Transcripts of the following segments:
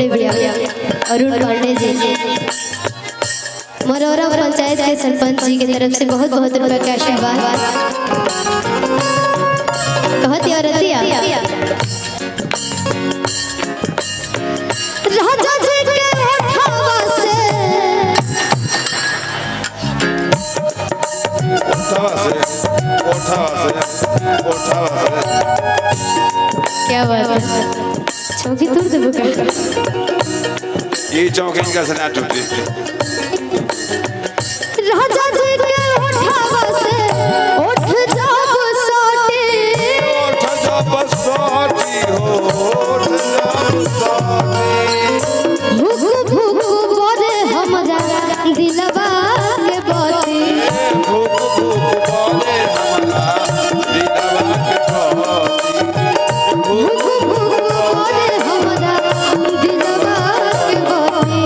बड़े भैया अरुण पांडे जी मरौरा पंचायत के सरपंच जी की तरफ से बहुत बहुत रुपए का आशीर्वाद। कहती और रतिया राजा जी के होठवा से क्या बात है चौकी तोड़ दे बुका ये चौकी इनका से ना टूटी। राजा जी के होठवा से उठ जब साटी हो उठ जब साटी भूख भूख बोले हमरा दिलवा के बाती भूख भूख बोले हमरा दिलवा के बाती भूख भूख बोले हमरा दिलवा के बाती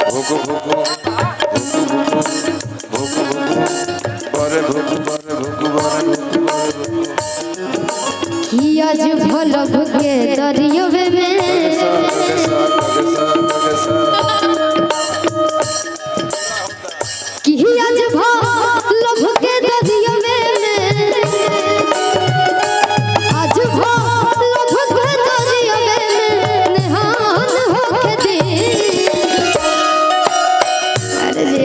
भूख भूख बरे भूख बरे किया जो भलो भुके दरियो में किया जो भलो भुके दरियो में आज भलो भुके दरियो में निहान होके दी अरे जी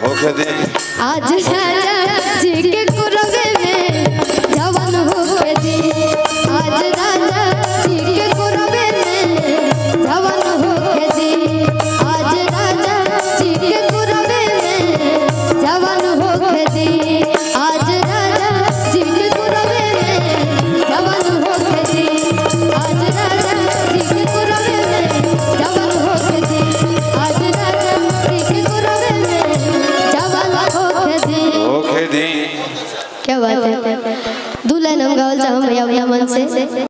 होके दे आज राजा जी के कुरवे में जवान होके दी आज राजा जी के कुरवे में जवान होके दी आज राजा जी के कुरवे में जवान होके दी आज राजा जी के कुरवे में जवान होके दी आज राजा जी के कुरवे में जवान होके दी आज राजा जी के कुरवे में जवान होके दी। क्या बात है दूल्हा हम गावल चाहूँ भैया अपना मन से।